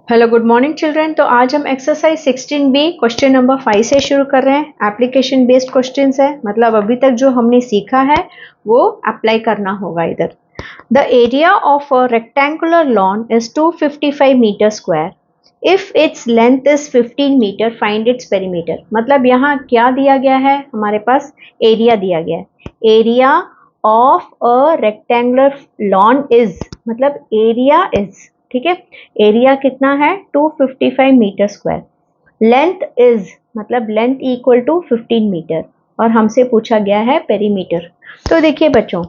Hello good morning children. तो आज हम एक्सरसाइज 16B क्वेश्चन नंबर 5 से शुरू कर रहे हैं। एप्लीकेशन बेस्ड क्वेश्चंस है, मतलब अभी तक जो हमने सीखा है वो अप्लाई करना होगा इधर। The area of a rectangular lawn is 255 metre square. If its length is 15 metre find its perimeter. मतलब यहाँ क्या दिया गया है, हमारे पास एरिया दिया गया है। Area of a rectangular lawn is, मतलब एरिया इज, ठीक है। एरिया कितना है 255 मीटर स्क्वायर। लेंथ इज, मतलब लेंथ इक्वल टू 15 मीटर, और हमसे पूछा गया है पेरीमीटर। तो देखिए बच्चों,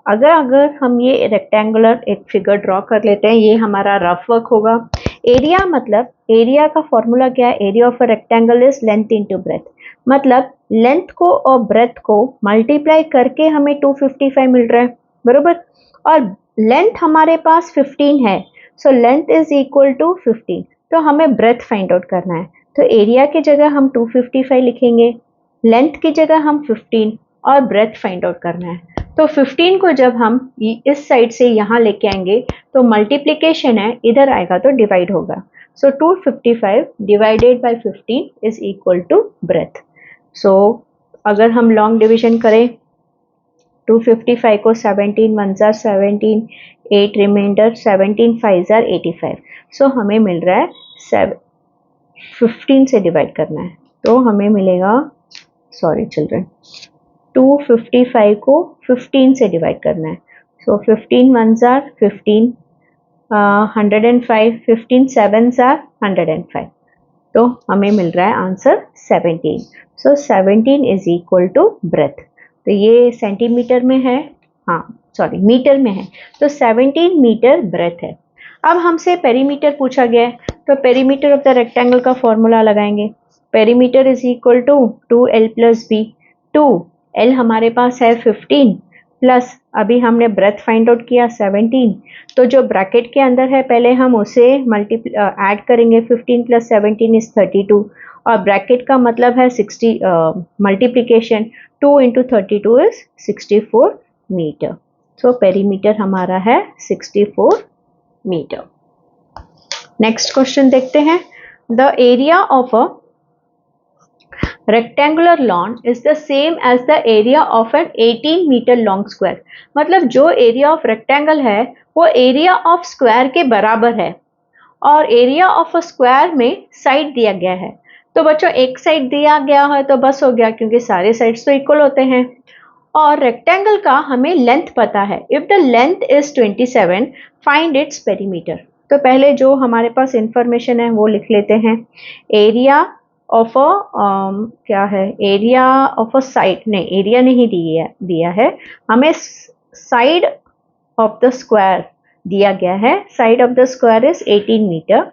अगर हम ये रेक्टेंगुलर एक फिगर ड्रॉ कर लेते हैं, ये हमारा रफ वर्क होगा। एरिया, मतलब एरिया का फॉर्मूला क्या है, area of a rectangle is length into breadth. मतलब लेंथ को और ब्रेथ को मल्टीप्लाई करके हमें 255 मिल रहा है, बरोबर। और लेंथ हमारे पास 15 है, so length is equal to 15। तो हमें ब्रेथ फाइंड आउट करना है, तो एरिया की जगह हम 255 लिखेंगे, लेंथ की जगह हम 15 और ब्रेथ फाइंड आउट करना है। तो 15 को जब हम इस साइड से यहाँ लेके आएंगे तो मल्टीप्लिकेशन है, इधर आएगा तो डिवाइड होगा। So 255 divided by 15 is equal to breadth. So अगर हम लॉन्ग डिविजन करें 255 को 17 1 जार 17, 8 रिमाइंडर, 17 5 जार 85। सो हमें मिल रहा है 15 से डिवाइड करना है, तो हमें मिलेगा, सॉरी चिल्ड्रन, 255 को 15 से डिवाइड करना है। सो 15 1 जार 15, 105, 15 7 जार 105, तो हमें मिल रहा है answer 17। So 17 is equal to breadth. तो ये सेंटीमीटर में है, हाँ सॉरी मीटर में है, तो 17 मीटर ब्रेथ है। अब हमसे पेरीमीटर पूछा गया है, तो पेरीमीटर ऑफ द रेक्टेंगल का फॉर्मूला लगाएंगे। Perimeter is equal to 2L plus B. 2L हमारे पास है 15, प्लस अभी हमने ब्रेथ फाइंड आउट किया 17, तो जो ब्रैकेट के अंदर है पहले हम उसे ऐड करेंगे। 15 प्लस 17 इज 32, और ब्रैकेट का मतलब है 60, multiplication 2 into 32 is 64 metre. So perimeter हमारा है 64 मीटर। नेक्स्ट क्वेश्चन देखते हैं। The area of a rectangular lawn is the same as the area of an 18 metre long square. मतलब जो एरिया ऑफ रेक्टेंगल है वो एरिया ऑफ स्क्वायर के बराबर है, और एरिया ऑफ अ स्क्वायर में साइड दिया गया है। तो बच्चों एक साइड दिया गया है तो बस हो गया, क्योंकि सारे साइड्स तो इक्वल होते हैं। और रेक्टेंगल का हमें लेंथ पता है। If the length is 27 find its perimeter. तो पहले जो हमारे पास इंफॉर्मेशन है वो लिख लेते हैं। एरिया ऑफ अ क्या है, एरिया ऑफ अ साइड, नहीं एरिया नहीं दिया है हमें, साइड ऑफ द स्क्वायर दिया गया है। Side of the square is 18 metre,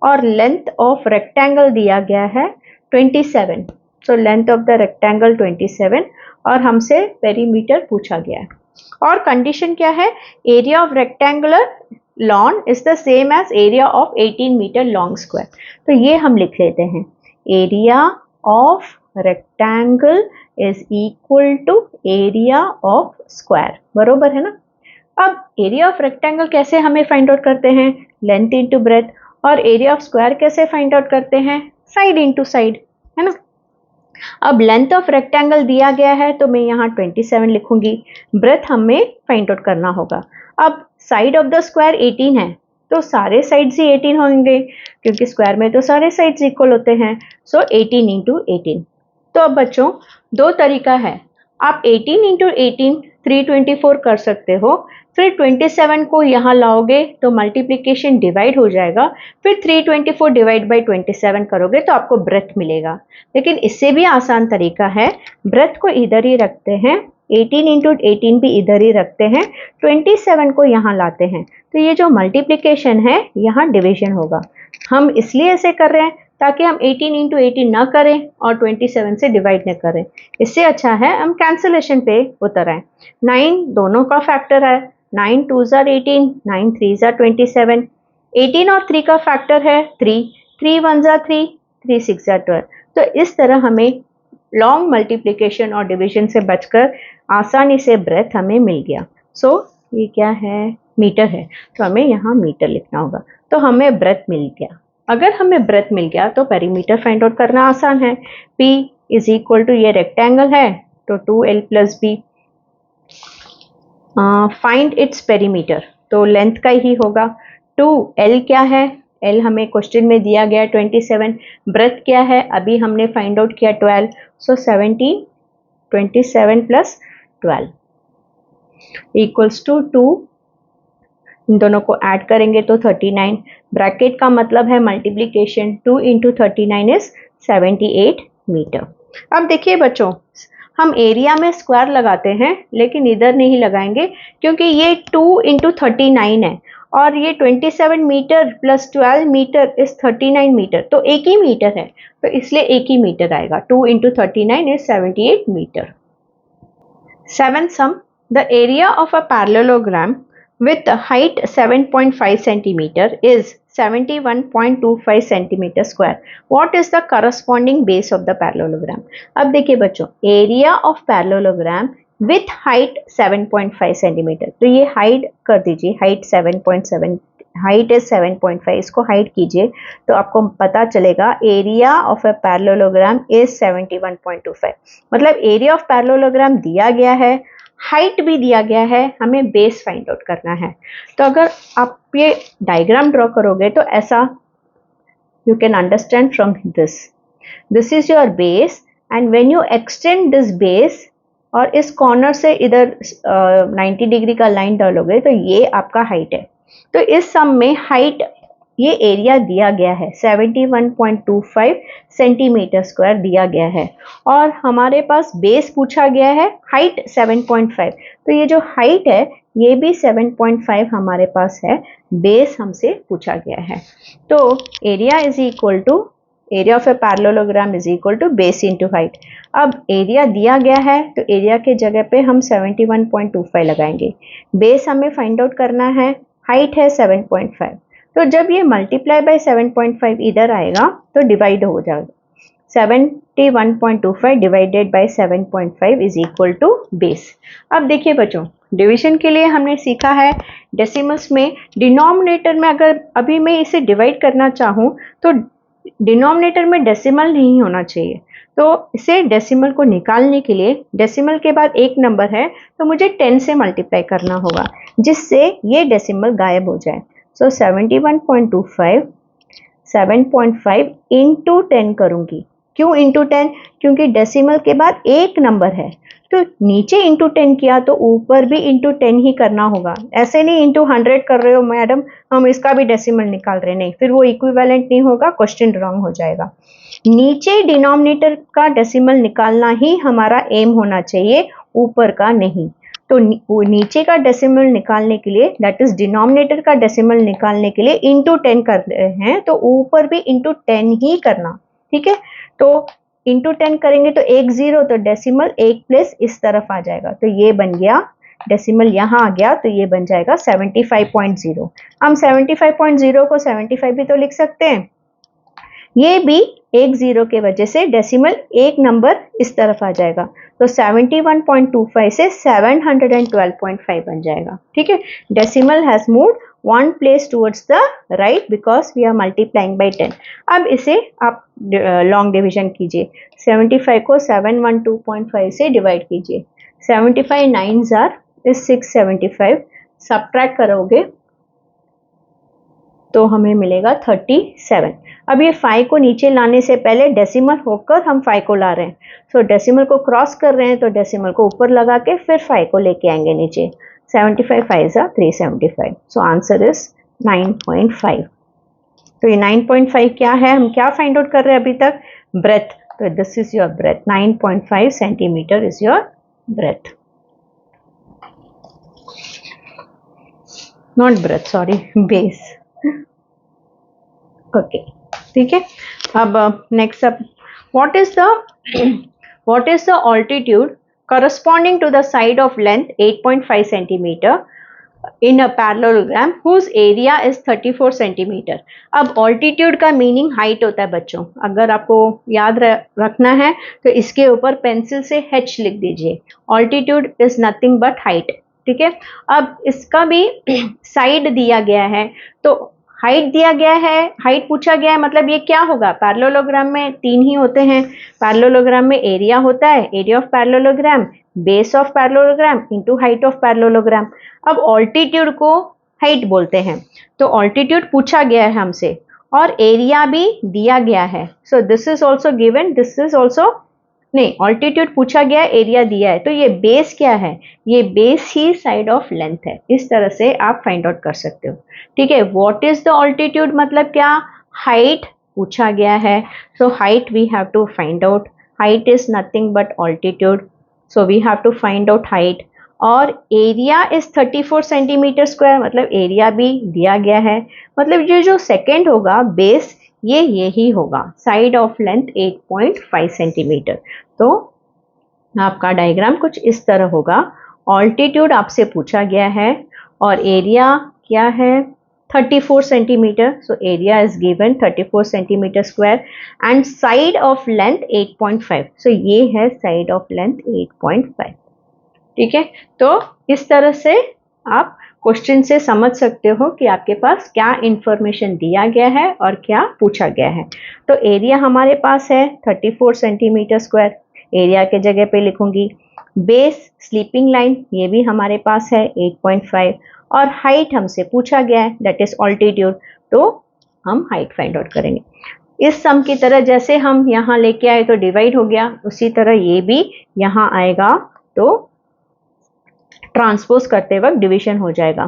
और लेंथ ऑफ रेक्टेंगल दिया गया है 27। So length of the rectangle 27, और हमसे पेरीमीटर पूछा गया है। और कंडीशन क्या है, area of rectangular lawn is the same as area of 18 metre long square. तो ये हम लिख लेते हैं, area of rectangle is equal to area of square, बरोबर है ना। अब एरिया ऑफ रेक्टेंगल कैसे हमें फाइंड आउट करते हैं, लेंथ इंटू ब्रेथ। और एरिया ऑफ स्क्वायर कैसे फाइंड आउट करते हैं, साइड इंटू साइड, है ना। अब लेंथ ऑफ रेक्टेंगल दिया गया है तो मैं यहाँ 27 लिखूंगी, ब्रेथ हमें फाइंड आउट करना होगा। अब साइड ऑफ द स्क्वायर 18 है, तो सारे साइड्स ही 18 होंगे, क्योंकि स्क्वायर में तो सारे साइड्स इक्वल होते हैं। सो 18 इंटू 18। तो अब बच्चों दो तरीका है, आप 18 इंटू 18 324 कर सकते हो, फिर 27 को यहाँ लाओगे तो मल्टीप्लिकेशन डिवाइड हो जाएगा, फिर 324 डिवाइड बाई 27 करोगे तो आपको ब्रेथ मिलेगा। लेकिन इससे भी आसान तरीका है, ब्रेथ को इधर ही रखते हैं, 18 इंटू 18 भी इधर ही रखते हैं, 27 को यहाँ लाते हैं, तो ये जो मल्टीप्लिकेशन है यहाँ डिवीजन होगा। हम इसलिए ऐसे कर रहे हैं ताकि हम 18 इंटू 18 ना करें और 27 से डिवाइड न करें। इससे अच्छा है हम कैंसिलेशन पे उतर आए। 9 दोनों का फैक्टर है, 9 2 जार 18, 9 3 जार 27, 18 और 3 का फैक्टर है 3, 3 1 जार 3, 3 6 जार 12। तो इस तरह हमें लॉन्ग मल्टीप्लिकेशन और डिवीजन से बचकर आसानी से ब्रेथ हमें मिल गया। सो ये क्या है, मीटर है, तो हमें यहाँ मीटर लिखना होगा, तो हमें ब्रेथ मिल गया। अगर हमें ब्रेथ मिल गया तो पेरीमीटर फाइंड आउट करना आसान है। P इज इक्वल टू, ये रेक्टेंगल है तो 2L plus B, find its perimeter, तो लेंथ का ही होगा। 2L क्या है, L हमें क्वेश्चन में दिया गया 27, ब्रेथ क्या है अभी हमने फाइंड आउट किया 12, सो 17, 27 प्लस 12 इक्वल्स टू 2, इन दोनों को ऐड करेंगे तो 39, ब्रैकेट का मतलब है मल्टीप्लीकेशन, 2 इंटू 39 इज 78 मीटर। अब देखिए बच्चों, हम एरिया में स्क्वायर लगाते हैं लेकिन इधर नहीं लगाएंगे क्योंकि ये 2 इंटू 39 है और ये 27 metre plus 12 metre is 39 metre, तो एक ही मीटर है तो इसलिए एक ही मीटर आएगा। 2 into 39 is 78 metre. 7th sum, the area of a parallelogram with a height 7.5 centimeter is 71.25 centimeter square. What is the corresponding base of the parallelogram? अब देखिए बच्चों, area of parallelogram with height 7.5 centimeter, तो ये height कर दीजिए, height 7.7, height is 7.5, इसको height कीजिए तो आपको पता चलेगा area of a parallelogram is 71.25, मतलब एरिया ऑफ पैरेललोग्राम दिया गया है, हाइट भी दिया गया है, हमें बेस फाइंड आउट करना है। तो अगर आप ये डायग्राम ड्रॉ करोगे तो ऐसा you can understand from this is your base and when you extend this base और इस कॉर्नर से इधर 90 डिग्री का लाइन डालोगे तो ये आपका हाइट है। तो इस सम में हाइट, ये एरिया दिया गया है 71.25 सेंटीमीटर स्क्वायर दिया गया है और हमारे पास बेस पूछा गया है हाइट 7.5, तो ये जो हाइट है ये भी 7.5 हमारे पास है, बेस हमसे पूछा गया है। तो area is equal to, area of a parallelogram is equal to base into height. अब एरिया दिया गया है तो एरिया के जगह पे हम 71.25 लगाएंगे, बेस हमें फाइंड आउट करना है, हाइट है 7.5, तो जब ये मल्टीप्लाई बाय 7.5 इधर आएगा तो डिवाइड हो जाएगा, 71.25 divided by 7.5 is equal to base. अब देखिए बच्चों, डिवीजन के लिए हमने सीखा है डेसिमल्स में डिनोमिनेटर में, अगर अभी मैं इसे डिवाइड करना चाहूँ तो डिनोमिनेटर में डेसिमल नहीं होना चाहिए, तो इसे डेसिमल को निकालने के लिए डेसिमल के बाद एक नंबर है तो मुझे 10 से मल्टीप्लाई करना होगा जिससे ये डेसिमल गायब हो जाए। सो 71.25 7.5 इंटू 10 करूंगी, क्यों इंटू 10, क्योंकि डेसिमल के बाद एक नंबर है तो नीचे इंटू 10 किया तो ऊपर भी इंटू 10 ही करना होगा, ऐसे नहीं इंटू 100 कर रहे हो मैडम हम इसका भी डेसिमल निकाल रहे, नहीं, फिर वो इक्विवेलेंट नहीं होगा, क्वेश्चन रॉन्ग हो जाएगा। नीचे डिनोमिनेटर का डेसिमल निकालना ही हमारा एम होना चाहिए, ऊपर का नहीं। तो नीचे का डेसिमल निकालने के लिए, दैट इज डिनोमिनेटर का डेसिमल निकालने के लिए इंटू 10 कर रहे हैं तो ऊपर भी इंटू 10 ही करना, ठीक है। तो इंटू 10 करेंगे तो 1 0, तो डेसिमल एक प्लेस इस तरफ आ जाएगा, तो ये बन गया डेसिमल, यहाँ आ गया तो ये बन जाएगा 75.0। हम 75.0 को 75 भी तो लिख सकते हैं, ये भी 1 0 के वजह से डेसिमल एक नंबर इस तरफ आ जाएगा, तो 71.25 से 712.5 बन जाएगा, ठीक है। Decimal has moved 1 place towards the right because we are multiplying by 10। अब इसे आप लॉन्ग डिवीजन कीजिए, 75 को 712.5 से डिवाइड कीजिए, 75 9s are is 675, सब्ट्रैक्ट करोगे तो हमें मिलेगा 37। अब ये 5 को नीचे लाने से पहले डेसिमल होकर हम 5 को ला रहे हैं, सो डेसिमल को क्रॉस कर रहे हैं तो डेसिमल को ऊपर लगा के फिर 5 को लेके आएंगे नीचे, 75 5s are 375, so answer is 9.5। तो ये 9.5 क्या है, हम क्या फाइंड आउट कर रहे हैं अभी तक, ब्रेथ, तो this is your breadth, 9.5 centimetre is your breadth, not breadth, sorry, base, okay, ठीक है। अब नेक्स्ट, अब what is the altitude corresponding to the side of length 8.5 centimeter in a parallelogram whose area is 34 centimeter। अब altitude का meaning height होता है बच्चों, अगर आपको याद रखना है तो इसके ऊपर पेंसिल से h लिख दीजिए, altitude is nothing but height, ठीक है। अब इसका भी साइड दिया गया है तो हाइट दिया गया है, हाइट पूछा गया है, मतलब ये क्या होगा, पैरेललोग्राम में 3 ही होते हैं। पैरेललोग्राम में एरिया होता है, area of parallelogram, base of parallelogram into height of parallelogram. अब ऑल्टीट्यूड को हाइट बोलते हैं, तो ऑल्टीट्यूड पूछा गया है हमसे और एरिया भी दिया गया है। So this is also given, this is also, नहीं, ऑल्टीट्यूड पूछा गया, एरिया दिया है, तो ये बेस क्या है, ये base he side of length है। इस तरह से आप फाइंड आउट कर सकते हो। ठीक है, व्हाट इज द ऑल्टीट्यूड, मतलब क्या, हाइट पूछा गया है, so height we have to find out, height is nothing but altitude, so we have to find out height. और एरिया इज 34 सेंटीमीटर स्क्वायर, मतलब एरिया भी दिया गया है, मतलब ये जो सेकेंड होगा बेस, ये यही होगा, साइड ऑफ लेंथ 8.5 सेंटीमीटर। तो आपका डायग्राम कुछ इस तरह होगा। ऑल्टीट्यूड आपसे पूछा गया है और एरिया क्या है, 34 centimetre, so area is given 34 centimetre square and side of length 8.5, सो ये है साइड ऑफ लेंथ 8.5। ठीक है, तो इस तरह से आप क्वेश्चन से समझ सकते हो कि आपके पास क्या इंफॉर्मेशन दिया गया है और क्या पूछा गया है। तो एरिया हमारे पास है 34 सेंटीमीटर स्क्वायर, एरिया के जगह पे लिखूंगी। बेस स्लीपिंग लाइन ये भी हमारे पास है 8.5 और हाइट हमसे पूछा गया है दैट इज ऑल्टीट्यूड, तो हम हाइट फाइंड आउट करेंगे। इस सम की तरह जैसे हम यहाँ लेके आए तो डिवाइड हो गया, उसी तरह ये भी यहाँ आएगा तो ट्रांसपोज करते वक्त डिवीजन हो जाएगा।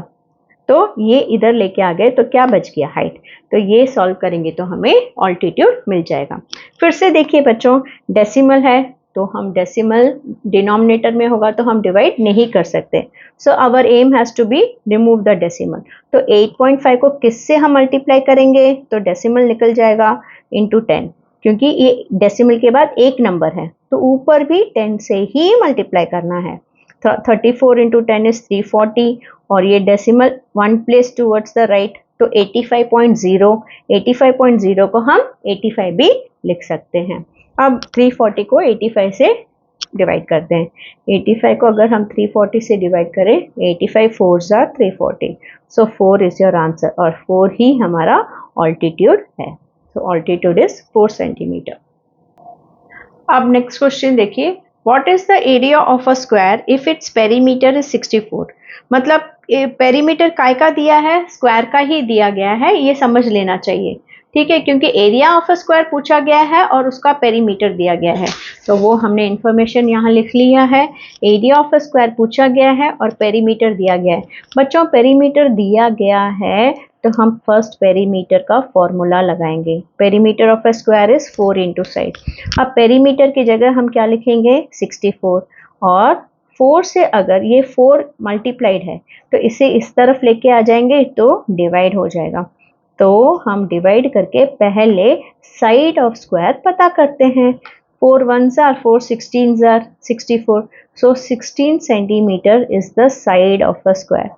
तो ये इधर लेके आ गए तो क्या बच गया, हाइट, तो ये सॉल्व करेंगे तो हमें ऑल्टीट्यूड मिल जाएगा। फिर से देखिए बच्चों, डेसिमल है तो हम डेसिमल डिनोमिनेटर में होगा तो हम डिवाइड नहीं कर सकते, so our M has to be remove the decimal. तो 8.5 को किससे हम मल्टीप्लाई करेंगे, तो डेसिमल निकल जाएगा इंटू 10, क्योंकि ये डेसिमल के बाद एक नंबर है तो ऊपर भी 10 से ही मल्टीप्लाई करना है। 34 इंटू 10 इज 340 और ये decimal 1 place towards the right, तो 85.0 को हम 85 भी लिख सकते हैं। अब 340 को 85 से डिवाइड करते हैं, 85 को अगर हम 340 से डिवाइड करें, 85 4s are 340, so 4 is your answer और 4 ही हमारा ऑल्टीट्यूड है। सो ऑल्टीट्यूड इज 4 सेंटीमीटर। अब नेक्स्ट क्वेश्चन देखिए, What is the area of a square if its perimeter is 64? मतलब पेरीमीटर काय का दिया है, स्क्वायर का ही दिया गया है, ये समझ लेना चाहिए। ठीक है, क्योंकि एरिया ऑफ अ स्क्वायर पूछा गया है और उसका पेरीमीटर दिया गया है, तो वो हमने इंफॉर्मेशन यहाँ लिख लिया है। एरिया ऑफ अ स्क्वायर पूछा गया है और पेरीमीटर दिया गया है। बच्चों पेरीमीटर दिया गया है तो हम फर्स्ट पेरीमीटर का फॉर्मूला लगाएंगे। Perimeter of a square is 4 into side. अब पेरीमीटर की जगह हम क्या लिखेंगे, 64, और 4 से अगर ये 4 मल्टीप्लाइड है तो इसे इस तरफ लेके आ जाएंगे तो डिवाइड हो जाएगा। तो हम डिवाइड करके पहले साइड ऑफ स्क्वायर पता करते हैं। 4 1s are 4, 16s are 64, so 16 centimetre is the side of a square.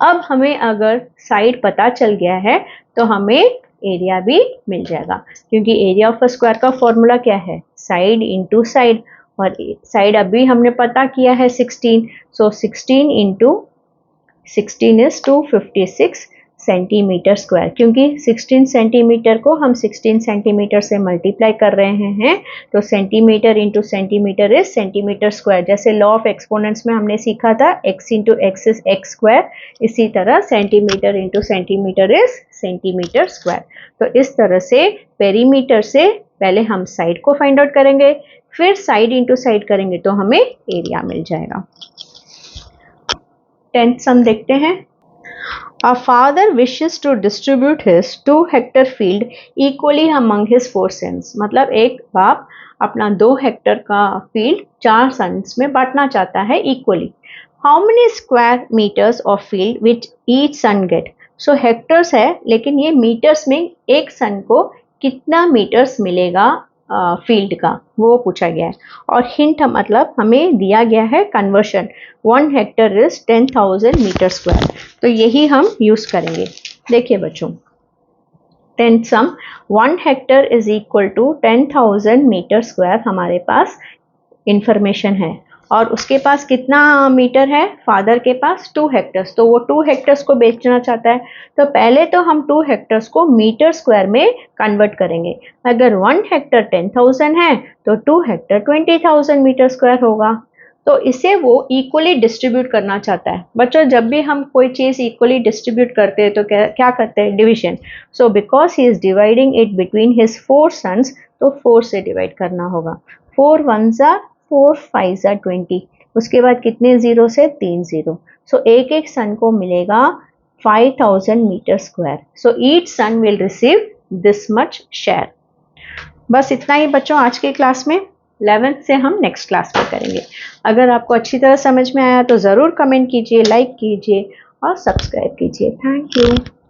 अब हमें अगर साइड पता चल गया है तो हमें एरिया भी मिल जाएगा, क्योंकि एरिया ऑफ अ स्क्वायर का फॉर्मूला क्या है, साइड इंटू साइड, और साइड अभी हमने पता किया है 16, सो 16 इंटू 16 इज 256 सेंटीमीटर स्क्वायर, क्योंकि 16 सेंटीमीटर को हम 16 सेंटीमीटर से मल्टीप्लाई कर रहे हैं तो centimetre into centimetre is centimetre square. जैसे लॉ ऑफ एक्सपोनेंट्स में हमने सीखा था x into x is x square, इसी तरह centimetre into centimetre is centimetre square. तो इस तरह से पेरीमीटर से पहले हम साइड को फाइंड आउट करेंगे, फिर साइड इंटू साइड करेंगे तो हमें एरिया मिल जाएगा। 10th सम देखते हैं। A father wishes to distribute his 2-hectare field equally among his 4 sons। मतलब एक बाप अपना 2 हेक्टर का फील्ड 4 सन्स में बांटना चाहता है equally. How many square meters of field which each son get? So hectares है लेकिन ये मीटर्स में एक सन को कितना मीटर्स मिलेगा फील्ड का, वो पूछा गया है। और हिंट मतलब हमें दिया गया है conversion, 1 hectare is 10,000 metre square, तो यही हम यूज करेंगे। देखिए बच्चों, 10th sum, 1 hectare is equal to 10,000 metre square हमारे पास इंफॉर्मेशन है, और उसके पास कितना मीटर है, फादर के पास 2 हेक्टर्स, तो वो 2 हेक्टर्स को बेचना चाहता है। तो पहले तो हम 2 हेक्टर्स को मीटर स्क्वायर में कन्वर्ट करेंगे। अगर 1 हेक्टर 10,000 है तो 2 हेक्टर 20,000 मीटर स्क्वायर होगा। तो इसे वो इक्वली डिस्ट्रीब्यूट करना चाहता है। बच्चों जब भी हम कोई चीज़ इक्वली डिस्ट्रीब्यूट करते हैं तो क्या करते हैं, division. So because he is dividing it between his 4 sons, तो 4 से डिवाइड करना होगा। 4 1s are 4 5s are 20। उसके बाद कितने जीरो से, 3 जीरो। सो एक एक सन को मिलेगा 5000 metre square. So each son will receive this much share. बस इतना ही बच्चों आज की क्लास में। 11th से हम नेक्स्ट क्लास में करेंगे। अगर आपको अच्छी तरह समझ में आया तो ज़रूर कमेंट कीजिए, लाइक कीजिए और सब्सक्राइब कीजिए। Thank you.